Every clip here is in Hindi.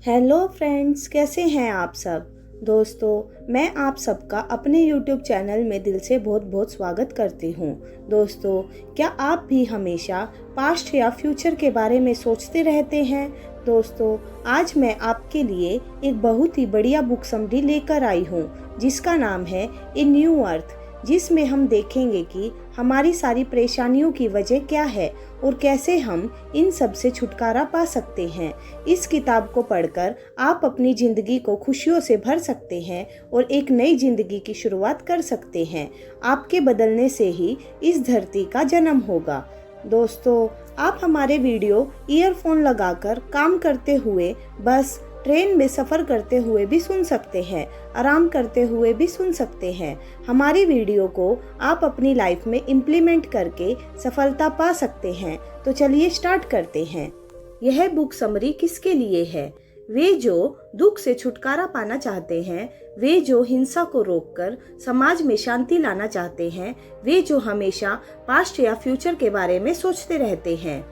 हेलो फ्रेंड्स, कैसे हैं आप सब। दोस्तों, मैं आप सबका अपने YouTube चैनल में दिल से बहुत बहुत स्वागत करती हूँ। दोस्तों, क्या आप भी हमेशा पास्ट या फ्यूचर के बारे में सोचते रहते हैं। दोस्तों, आज मैं आपके लिए एक बहुत ही बढ़िया बुक समरी लेकर आई हूँ जिसका नाम है ए न्यू अर्थ, जिसमें हम देखेंगे कि हमारी सारी परेशानियों की वजह क्या है और कैसे हम इन सब से छुटकारा पा सकते हैं। इस किताब को पढ़कर आप अपनी ज़िंदगी को खुशियों से भर सकते हैं और एक नई ज़िंदगी की शुरुआत कर सकते हैं। आपके बदलने से ही इस धरती का जन्म होगा। दोस्तों, आप हमारे वीडियो ईयरफोन लगाकर काम करते हुए, बस ट्रेन में सफ़र करते हुए भी सुन सकते हैं, आराम करते हुए भी सुन सकते हैं। हमारी वीडियो को आप अपनी लाइफ में इम्प्लीमेंट करके सफलता पा सकते हैं। तो चलिए स्टार्ट करते हैं। यह बुक समरी किसके लिए है? वे जो दुख से छुटकारा पाना चाहते हैं, वे जो हिंसा को रोककर समाज में शांति लाना चाहते हैं, वे जो हमेशा पास्ट या फ्यूचर के बारे में सोचते रहते हैं।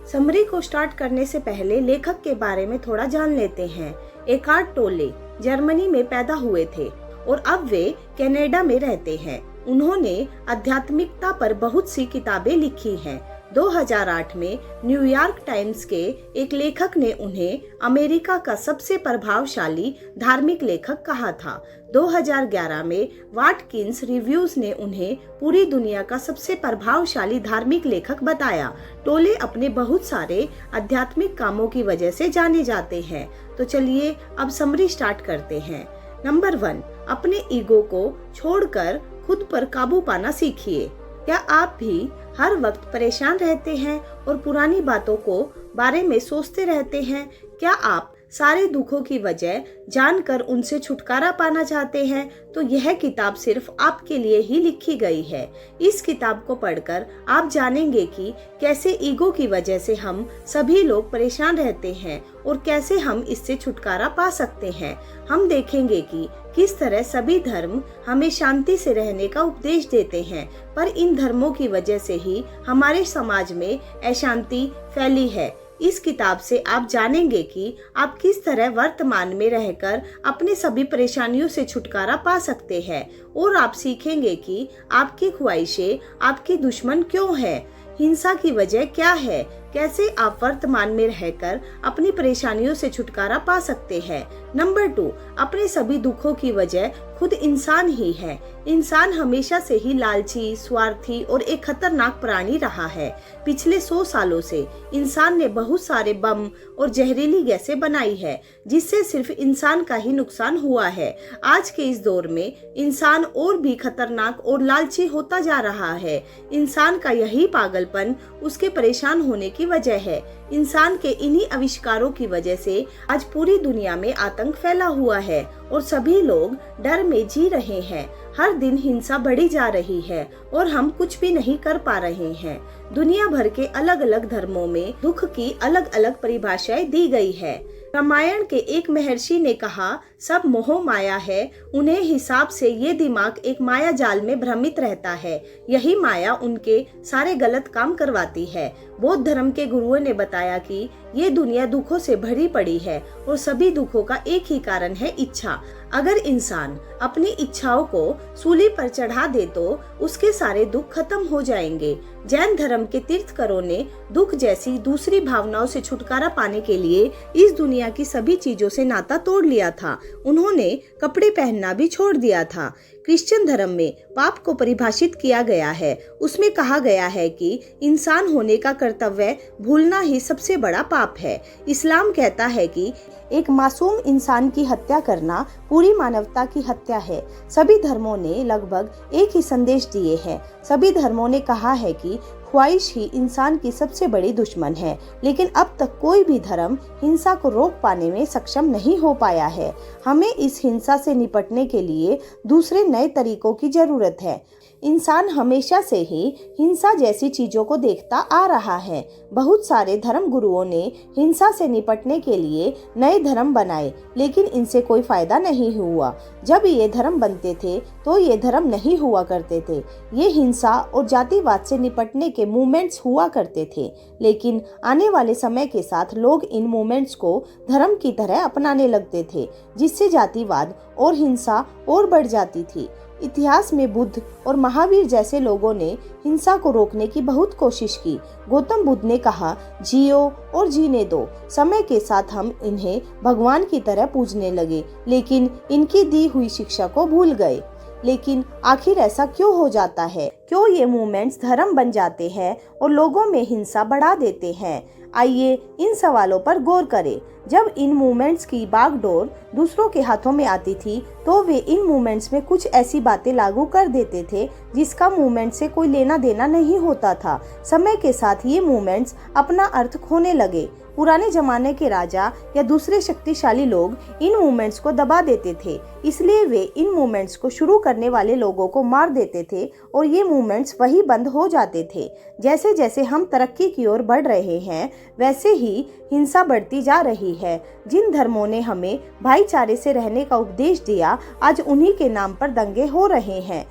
समरी को स्टार्ट करने से पहले लेखक के बारे में थोड़ा जान लेते हैं। एकार्ट टोले जर्मनी में पैदा हुए थे और अब वे कनाडा में रहते हैं। उन्होंने आध्यात्मिकता पर बहुत सी किताबें लिखी हैं। 2008 में न्यूयॉर्क टाइम्स के एक लेखक ने उन्हें अमेरिका का सबसे प्रभावशाली धार्मिक लेखक कहा था। 2011 में वाटकिंस रिव्यूज ने उन्हें पूरी दुनिया का सबसे प्रभावशाली धार्मिक लेखक बताया। टोले अपने बहुत सारे आध्यात्मिक कामों की वजह से जाने जाते हैं। तो चलिए अब समरी स्टार्ट करते हैं। नंबर 1, अपने ईगो को छोड़कर खुद पर काबू पाना सीखिए। क्या आप भी हर वक्त परेशान रहते हैं और पुरानी बातों को बारे में सोचते रहते हैं? क्या आप सारे दुखों की वजह जानकर उनसे छुटकारा पाना चाहते हैं? तो यह किताब सिर्फ आपके लिए ही लिखी गई है। इस किताब को पढ़कर आप जानेंगे कि कैसे ईगो की वजह से हम सभी लोग परेशान रहते हैं और कैसे हम इससे छुटकारा पा सकते हैं। हम देखेंगे कि किस तरह सभी धर्म हमें शांति से रहने का उपदेश देते हैं, पर इन धर्मों की वजह से ही हमारे समाज में अशांति फैली है। इस किताब से आप जानेंगे कि आप किस तरह वर्तमान में रहकर अपने सभी परेशानियों से छुटकारा पा सकते हैं और आप सीखेंगे कि आपकी ख्वाहिशें आपकी दुश्मन क्यों है, हिंसा की वजह क्या है, कैसे आप वर्तमान में रहकर अपनी परेशानियों से छुटकारा पा सकते हैं। नंबर 2, अपने सभी दुखों की वजह खुद इंसान ही है। इंसान हमेशा से ही लालची, स्वार्थी और एक खतरनाक प्राणी रहा है। पिछले 100 सालों से इंसान ने बहुत सारे बम और जहरीली गैसें बनाई है, जिससे सिर्फ इंसान का ही नुकसान हुआ है। आज के इस दौर में इंसान और भी खतरनाक और लालची होता जा रहा है। इंसान का यही पागलपन उसके परेशान होने की वजह है। इंसान के इन्हीं आविष्कारों की वजह से आज पूरी दुनिया में आतंक फैला हुआ है और सभी लोग डर में जी रहे हैं। हर दिन हिंसा बढ़ी जा रही है और हम कुछ भी नहीं कर पा रहे हैं। दुनिया भर के अलग अलग धर्मों में दुख की अलग अलग परिभाषाएं दी गई है। रामायण के एक महर्षि ने कहा, सब मोह माया है। उन्हें हिसाब से ये दिमाग एक माया जाल में भ्रमित रहता है। यही माया उनके सारे गलत काम करवाती है। बौद्ध धर्म के गुरुओं ने बताया कि ये दुनिया दुखों से भरी पड़ी है और सभी दुखों का एक ही कारण है, इच्छा। अगर इंसान अपनी इच्छाओं को सूली पर चढ़ा दे तो उसके सारे दुख खत्म हो जाएंगे। जैन धर्म के तीर्थकरों ने दुख जैसी दूसरी भावनाओं से छुटकारा पाने के लिए इस दुनिया की सभी चीजों से नाता तोड़ लिया था। उन्होंने कपड़े पहनना भी छोड़ दिया था। क्रिश्चियन धर्म में पाप को परिभाषित किया गया है। उसमें कहा गया है कि इंसान होने का कर्तव्य भूलना ही सबसे बड़ा पाप है। इस्लाम कहता है कि एक मासूम इंसान की हत्या करना पूरी मानवता की हत्या है। सभी धर्मों ने लगभग एक ही संदेश दिए हैं। सभी धर्मों ने कहा है कि ख्वाहिश ही इंसान की सबसे बड़ी दुश्मन है, लेकिन अब तक कोई भी धर्म हिंसा को रोक पाने में सक्षम नहीं हो पाया है। हमें इस हिंसा से निपटने के लिए दूसरे नए तरीकों की जरूरत है। इंसान हमेशा से ही हिंसा जैसी चीजों को देखता आ रहा है। बहुत सारे धर्म गुरुओं ने हिंसा से निपटने के लिए नए धर्म बनाए, लेकिन इनसे कोई फायदा नहीं हुआ। जब ये धर्म बनते थे तो ये धर्म नहीं हुआ करते थे। ये हिंसा और जातिवाद से निपटने के मूवमेंट्स हुआ करते थे, लेकिन आने वाले समय के साथ लोग इन मूवमेंट्स को धर्म की तरह अपनाने लगते थे, जिससे जातिवाद और हिंसा और बढ़ जाती थी। इतिहास में बुद्ध और महावीर जैसे लोगों ने हिंसा को रोकने की बहुत कोशिश की। गौतम बुद्ध ने कहा, जियो और जीने दो। समय के साथ हम इन्हें भगवान की तरह पूजने लगे, लेकिन इनकी दी हुई शिक्षा को भूल गए। लेकिन आखिर ऐसा क्यों हो जाता है? क्यों ये मूवमेंट्स धर्म बन जाते हैं और लोगों में हिंसा बढ़ा देते हैं? आइए इन सवालों पर गौर करें। जब इन मूवमेंट्स की बागडोर दूसरों के हाथों में आती थी, तो वे इन मूवमेंट्स में कुछ ऐसी बातें लागू कर देते थे जिसका मूवमेंट से कोई लेना देना नहीं होता था। समय के साथ ये मूवमेंट्स अपना अर्थ खोने लगे। पुराने जमाने के राजा या दूसरे शक्तिशाली लोग इन मूवमेंट्स को दबा देते थे, इसलिए वे इन मूवमेंट्स को शुरू करने वाले लोगों को मार देते थे और ये मूवमेंट्स वही बंद हो जाते थे। जैसे जैसे हम तरक्की की ओर बढ़ रहे हैं, वैसे ही हिंसा बढ़ती जा रही है। जिन धर्मों ने हमें भाईचारे से रहने का उपदेश दिया, आज उन्हीं के नाम पर दंगे हो रहे हैं।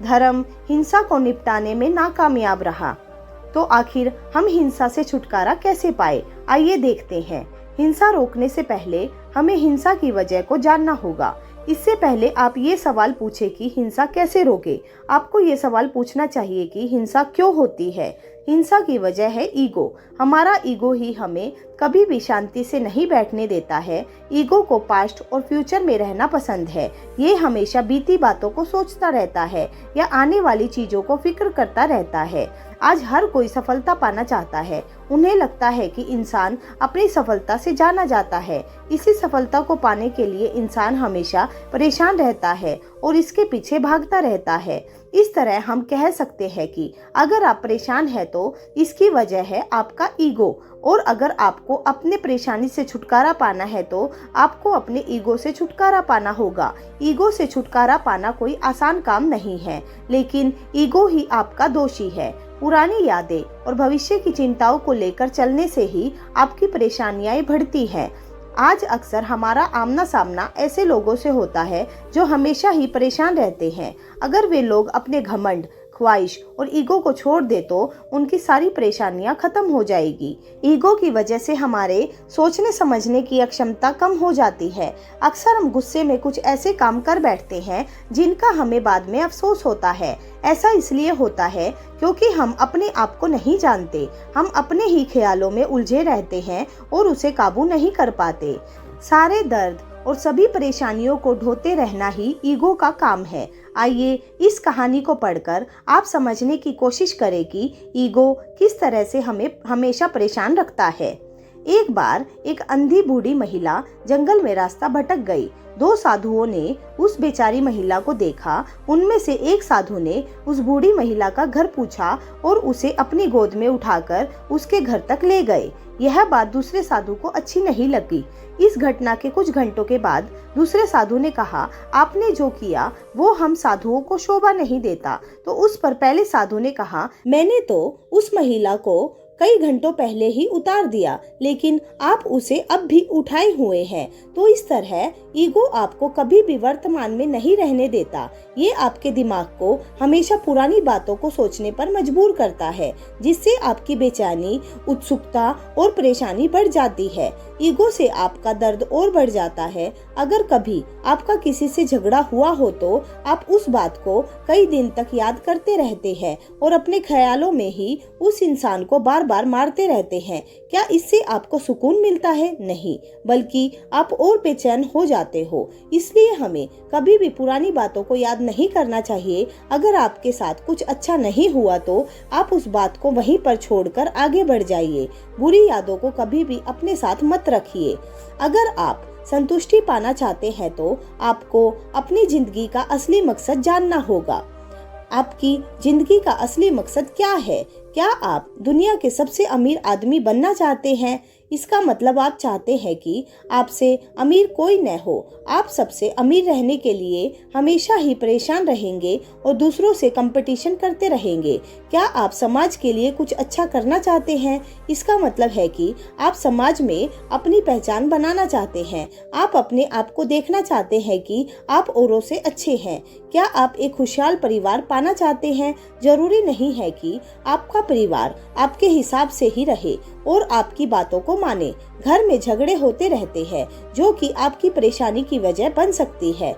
धर्म हिंसा को निपटाने में नाकामयाब रहा, तो आखिर हम हिंसा से छुटकारा कैसे पाए? आइए देखते हैं। हिंसा रोकने से पहले हमें हिंसा की वजह को जानना होगा। इससे पहले आप ये सवाल पूछे कि हिंसा कैसे रोके। आपको ये सवाल पूछना चाहिए कि हिंसा क्यों होती है। हिंसा की वजह है ईगो। हमारा ईगो ही हमें कभी भी शांति से नहीं बैठने देता है। ईगो को पास्ट और फ्यूचर में रहना पसंद है। ये हमेशा बीती बातों को सोचता रहता है या आने वाली चीजों को फिक्र करता रहता है। आज हर कोई सफलता पाना चाहता है। उन्हें लगता है कि इंसान अपनी सफलता से जाना जाता है। इसी सफलता को पाने के लिए इंसान हमेशा परेशान रहता है और इसके पीछे भागता रहता है। इस तरह हम कह सकते हैं कि अगर आप परेशान हैं तो इसकी वजह है आपका ईगो, और अगर आपको अपने परेशानी से छुटकारा पाना है तो आपको अपने ईगो से छुटकारा पाना होगा। ईगो से छुटकारा पाना कोई आसान काम नहीं है, लेकिन ईगो ही आपका दोषी है। पुरानी यादें और भविष्य की चिंताओं को लेकर चलने से ही आपकी परेशानियां बढ़ती हैं। आज अक्सर हमारा आमना सामना ऐसे लोगों से होता है जो हमेशा ही परेशान रहते हैं। अगर वे लोग अपने घमंड, ख्वाहिश और ईगो को छोड़ दे तो उनकी सारी परेशानियां खत्म हो जाएगी। ईगो की वजह से हमारे सोचने समझने की अक्षमता कम हो जाती है। अक्सर हम गुस्से में कुछ ऐसे काम कर बैठते हैं जिनका हमें बाद में अफसोस होता है। ऐसा इसलिए होता है क्योंकि हम अपने आप को नहीं जानते। हम अपने ही ख्यालों में उलझे रहते हैं और उसे काबू नहीं कर पाते। सारे दर्द और सभी परेशानियों को ढोते रहना ही ईगो का काम है। आइए इस कहानी को पढ़कर आप समझने की कोशिश करें कि ईगो किस तरह से हमें हमेशा परेशान रखता है। एक बार एक अंधी बूढ़ी महिला जंगल में रास्ता भटक गई। दो साधुओं ने उस बेचारी महिला को देखा। उनमें से एक साधु ने उस बूढ़ी महिला का घर पूछा और उसे अपनी गोद में उठाकर उसके घर तक ले गए। यह बात दूसरे साधु को अच्छी नहीं लगी। इस घटना के कुछ घंटों के बाद दूसरे साधु ने कहा, आपने जो किया वो हम साधुओं को शोभा नहीं देता। तो उस पर पहले साधु ने कहा, मैंने तो उस महिला को कई घंटों पहले ही उतार दिया, लेकिन आप उसे अब भी उठाए हुए हैं। तो इस तरह ईगो आपको कभी भी वर्तमान में नहीं रहने देता। ये आपके दिमाग को हमेशा पुरानी बातों को सोचने पर मजबूर करता है, जिससे आपकी बेचैनी, उत्सुकता और परेशानी बढ़ जाती है। ईगो से आपका दर्द और बढ़ जाता है। अगर कभी आपका किसी से झगड़ा हुआ हो तो आप उस बात को कई दिन तक याद करते रहते हैं और अपने ख्यालों में ही उस इंसान को बार बार मारते रहते हैं। क्या इससे आपको सुकून मिलता है? नहीं, बल्कि आप और बेचैन हो जाते हो। इसलिए हमें कभी भी पुरानी बातों को याद नहीं करना चाहिए। अगर आपके साथ कुछ अच्छा नहीं हुआ तो आप उस बात को वहीं पर छोड़कर आगे बढ़ जाइए। बुरी यादों को कभी भी अपने साथ मत रखिए। अगर आप संतुष्टि पाना चाहते हैं तो आपको अपनी जिंदगी का असली मकसद जानना होगा। आपकी जिंदगी का असली मकसद क्या है? क्या आप दुनिया के सबसे अमीर आदमी बनना चाहते हैं? इसका मतलब आप चाहते हैं कि आपसे अमीर कोई न हो। आप सबसे अमीर रहने के लिए हमेशा ही परेशान रहेंगे और दूसरों से कंपटीशन करते रहेंगे। क्या आप समाज के लिए कुछ अच्छा करना चाहते हैं? इसका मतलब है कि आप समाज में अपनी पहचान बनाना चाहते हैं। आप अपने आप को देखना चाहते हैं कि आप औरों से अच्छे हैं। क्या आप एक खुशहाल परिवार पाना चाहते हैं? जरूरी नहीं है कि आपका परिवार आपके हिसाब से ही रहे और आपकी बातों को माने। घर में झगड़े होते रहते हैं जो कि आपकी परेशानी की वजह बन सकती है।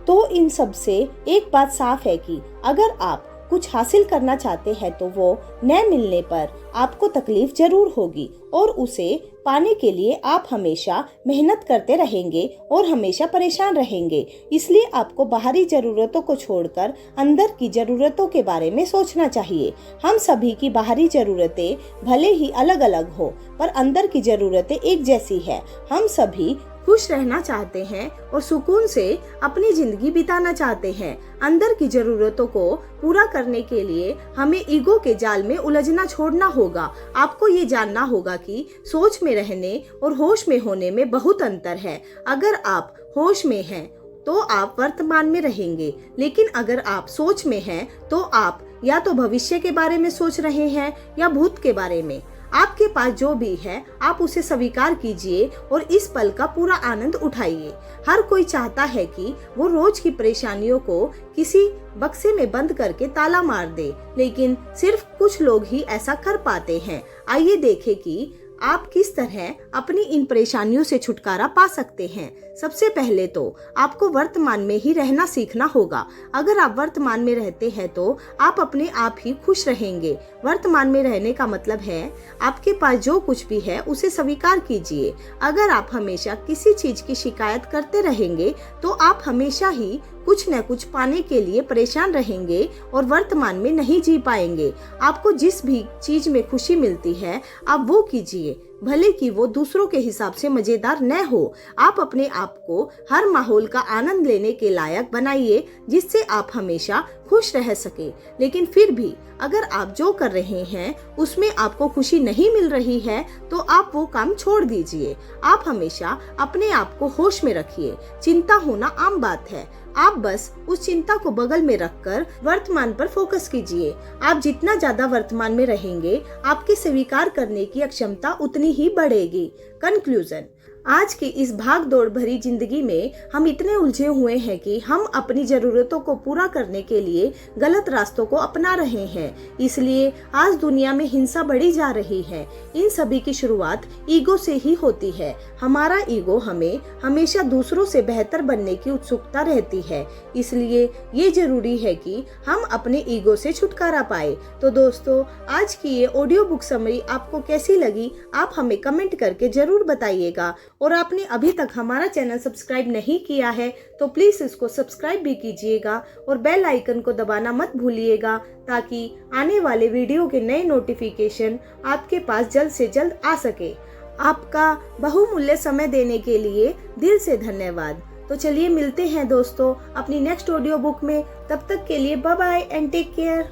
तो इन सब से एक बात साफ है कि अगर आप कुछ हासिल करना चाहते हैं तो वो न मिलने पर आपको तकलीफ जरूर होगी और उसे पाने के लिए आप हमेशा मेहनत करते रहेंगे और हमेशा परेशान रहेंगे। इसलिए आपको बाहरी जरूरतों को छोड़कर अंदर की जरूरतों के बारे में सोचना चाहिए। हम सभी की बाहरी जरूरतें भले ही अलग अलग हो पर अंदर की जरूरतें एक जैसी है। हम सभी खुश रहना चाहते हैं और सुकून से अपनी जिंदगी बिताना चाहते हैं। अंदर की जरूरतों को पूरा करने के लिए हमें ईगो के जाल में उलझना छोड़ना होगा। आपको ये जानना होगा कि सोच में रहने और होश में होने में बहुत अंतर है। अगर आप होश में हैं तो आप वर्तमान में रहेंगे, लेकिन अगर आप सोच में हैं तो आप या तो भविष्य के बारे में सोच रहे हैं या भूत के बारे में। आपके पास जो भी है आप उसे स्वीकार कीजिए और इस पल का पूरा आनंद उठाइए। हर कोई चाहता है कि वो रोज की परेशानियों को किसी बक्से में बंद करके ताला मार दे, लेकिन सिर्फ कुछ लोग ही ऐसा कर पाते हैं। आइए देखें कि आप किस तरह अपनी इन परेशानियों से छुटकारा पा सकते हैं। सबसे पहले तो आपको वर्तमान में ही रहना सीखना होगा। अगर आप वर्तमान में रहते हैं तो आप अपने आप ही खुश रहेंगे। वर्तमान में रहने का मतलब है आपके पास जो कुछ भी है उसे स्वीकार कीजिए। अगर आप हमेशा किसी चीज की शिकायत करते रहेंगे तो आप हमेशा ही कुछ न कुछ पाने के लिए परेशान रहेंगे और वर्तमान में नहीं जी पाएंगे। आपको जिस भी चीज में खुशी मिलती है आप वो कीजिए, भले कि वो दूसरों के हिसाब से मजेदार न हो। आप अपने आप को हर माहौल का आनंद लेने के लायक बनाइए जिससे आप हमेशा खुश रह सके। लेकिन फिर भी अगर आप जो कर रहे हैं उसमें आपको खुशी नहीं मिल रही है तो आप वो काम छोड़ दीजिए। आप हमेशा अपने आप को होश में रखिए। चिंता होना आम बात है, आप बस उस चिंता को बगल में रखकर वर्तमान पर फोकस कीजिए। आप जितना ज्यादा वर्तमान में रहेंगे आपकी स्वीकार करने की क्षमता उतनी ही बढ़ेगी। कंक्लूजन, आज की इस भाग दौड़ भरी जिंदगी में हम इतने उलझे हुए हैं कि हम अपनी जरूरतों को पूरा करने के लिए गलत रास्तों को अपना रहे हैं। इसलिए आज दुनिया में हिंसा बढ़ी जा रही है। इन सभी की शुरुआत ईगो से ही होती है। हमारा ईगो हमें हमेशा दूसरों से बेहतर बनने की उत्सुकता रहती है। इसलिए ये जरूरी है कि हम अपने ईगो से छुटकारा पाए। तो दोस्तों, आज की ये ऑडियो बुक समरी आपको कैसी लगी आप हमें कमेंट करके जरूर बताइएगा। और आपने अभी तक हमारा चैनल सब्सक्राइब नहीं किया है तो प्लीज इसको सब्सक्राइब भी कीजिएगा और बेल आइकन को दबाना मत भूलिएगा ताकि आने वाले वीडियो के नए नोटिफिकेशन आपके पास जल्द से जल्द आ सके। आपका बहुमूल्य समय देने के लिए दिल से धन्यवाद। तो चलिए मिलते हैं दोस्तों अपनी नेक्स्ट ऑडियो बुक में। तब तक के लिए bye bye and take care.